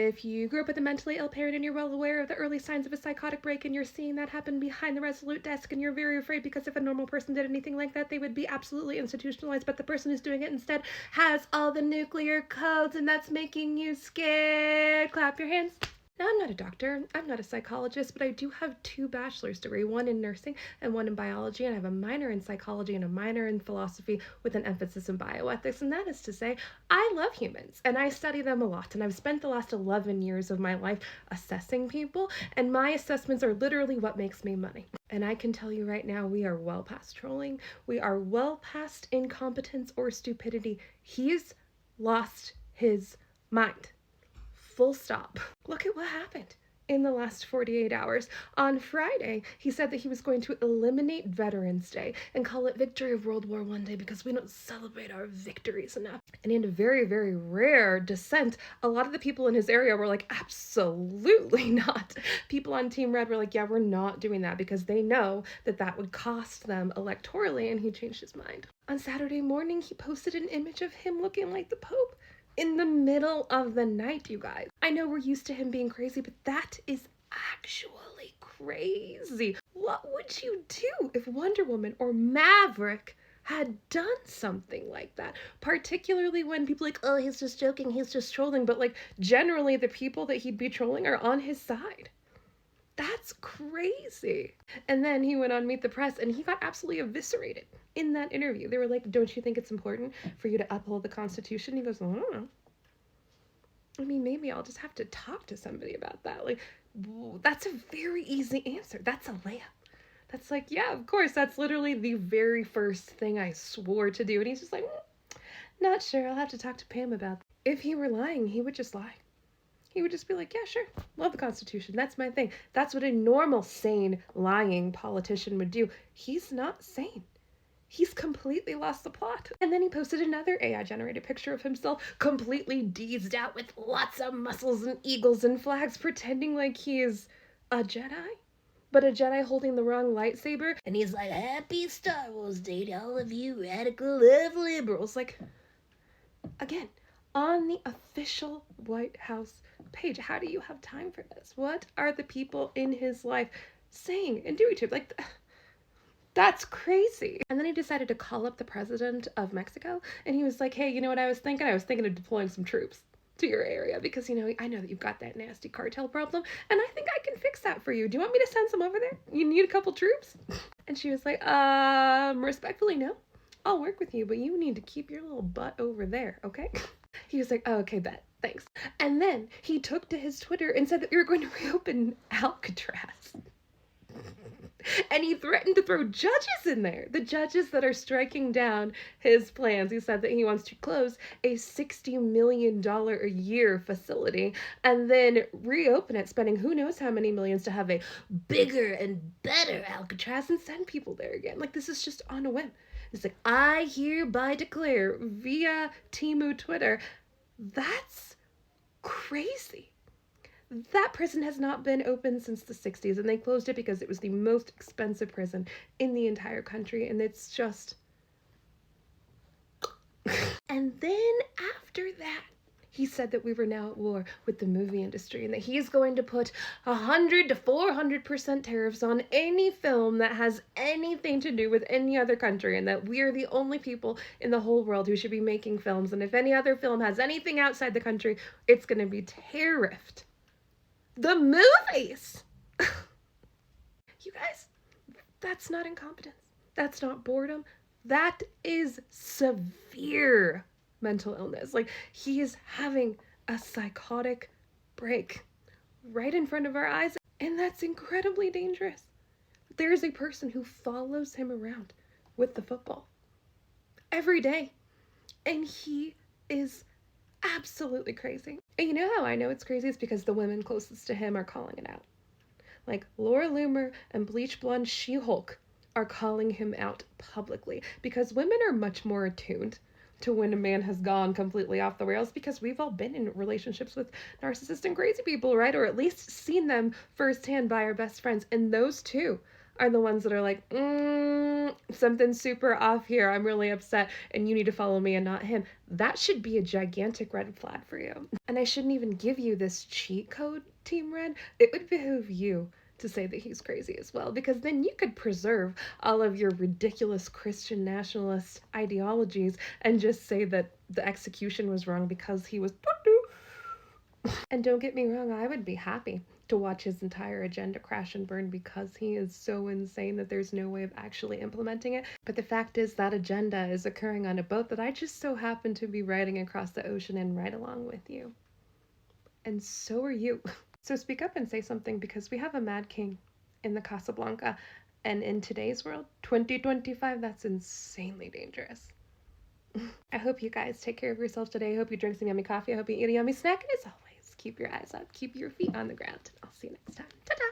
if you grew up with a mentally ill parent and you're well aware of the early signs of a psychotic break and you're seeing that happen behind the Resolute desk and you're very afraid because if a normal person did anything like that, they would be absolutely institutionalized, but the person who's doing it instead has all the nuclear codes and that's making you scared, clap your hands. Now, I'm not a doctor, I'm not a psychologist, but I do have 2 bachelor's degrees, one in nursing and one in biology, and I have a minor in psychology and a minor in philosophy with an emphasis in bioethics, and that is to say, I love humans, and I study them a lot, and I've spent the last 11 years of my life assessing people, and my assessments are literally what makes me money. And I can tell you right now, we are well past trolling, we are well past incompetence or stupidity. He's lost his mind. Full stop. Look at what happened in the last 48 hours. On Friday, he said that he was going to eliminate Veterans Day and call it Victory of World War I Day because we don't celebrate our victories enough. And in a very, very rare dissent, a lot of the people in his area were like, absolutely not. People on Team Red were like, yeah, we're not doing that because they know that that would cost them electorally, and he changed his mind. On Saturday morning, he posted an image of him looking like the Pope. In the middle of the night, you guys. I know we're used to him being crazy, but that is actually crazy. What would you do if Wonder Woman or Maverick had done something like that? Particularly when people are like, oh, he's just joking, he's just trolling, but like generally the people that he'd be trolling are on his side. That's crazy. And then he went on Meet the Press and he got absolutely eviscerated in that interview. They were like, don't you think it's important for you to uphold the Constitution? He goes, I don't know. I mean, maybe I'll just have to talk to somebody about that. Like, that's a very easy answer. That's a layup. That's like, yeah, of course. That's literally the very first thing I swore to do. And he's just like, not sure. I'll have to talk to Pam about that. If he were lying, he would just lie. He would just be like, yeah, sure, love the Constitution. That's my thing. That's what a normal, sane, lying politician would do. He's not sane. He's completely lost the plot. And then he posted another AI-generated picture of himself completely deezed out with lots of muscles and eagles and flags, pretending like he's a Jedi. But a Jedi holding the wrong lightsaber. And he's like, happy Star Wars Day to all of you radical left liberals. Like, again, on the official White House page. How do you have time for this? What are the people in his life saying and doing to him? Like, that's crazy. And then he decided to call up the president of Mexico, and he was like, hey, you know what I was thinking? I was thinking of deploying some troops to your area because, you know, I know that you've got that nasty cartel problem, and I think I can fix that for you. Do you want me to send some over there? You need a couple troops? And she was like, respectfully, no. I'll work with you, but you need to keep your little butt over there, okay? He was like, oh, okay, bet. Thanks. And then he took to his Twitter and said that we were going to reopen Alcatraz. And he threatened to throw judges in there. The judges that are striking down his plans. He said that he wants to close a $60 million a year facility and then reopen it, spending who knows how many millions to have a bigger and better Alcatraz and send people there again. Like, this is just on a whim. It's like, I hereby declare via Temu Twitter. That's crazy. That prison has not been open since the 60s, and they closed it because it was the most expensive prison in the entire country, and it's just... And then after that, he said that we were now at war with the movie industry and that he's going to put 100 to 400% tariffs on any film that has anything to do with any other country, and that we're the only people in the whole world who should be making films, and if any other film has anything outside the country, it's going to be tariffed. The movies! You guys, that's not incompetence. That's not boredom. That is severe mental illness. Like, he is having a psychotic break right in front of our eyes, and that's incredibly dangerous. There is a person who follows him around with the football every day, and he is absolutely crazy. And you know how I know it's crazy? It's because the women closest to him are calling it out. Like, Laura Loomer and Bleach Blonde She-Hulk are calling him out publicly because women are much more attuned to when a man has gone completely off the rails, because we've all been in relationships with narcissists and crazy people, right? Or at least seen them firsthand by our best friends. And those two are the ones that are like, something's super off here. I'm really upset and you need to follow me and not him. That should be a gigantic red flag for you. And I shouldn't even give you this cheat code, Team Red. It would behoove you to say that he's crazy as well, because then you could preserve all of your ridiculous Christian nationalist ideologies and just say that the execution was wrong because he was. And don't get me wrong, I would be happy to watch his entire agenda crash and burn because he is so insane that there's no way of actually implementing it. But the fact is that agenda is occurring on a boat that I just so happen to be riding across the ocean in right along with you. And so are you. So speak up and say something, because we have a mad king in the Casablanca, and in today's world, 2025, that's insanely dangerous. I hope you guys take care of yourself today. I hope you drink some yummy coffee. I hope you eat a yummy snack. And as always, keep your eyes up, keep your feet on the ground. I'll see you next time. Ta-ta!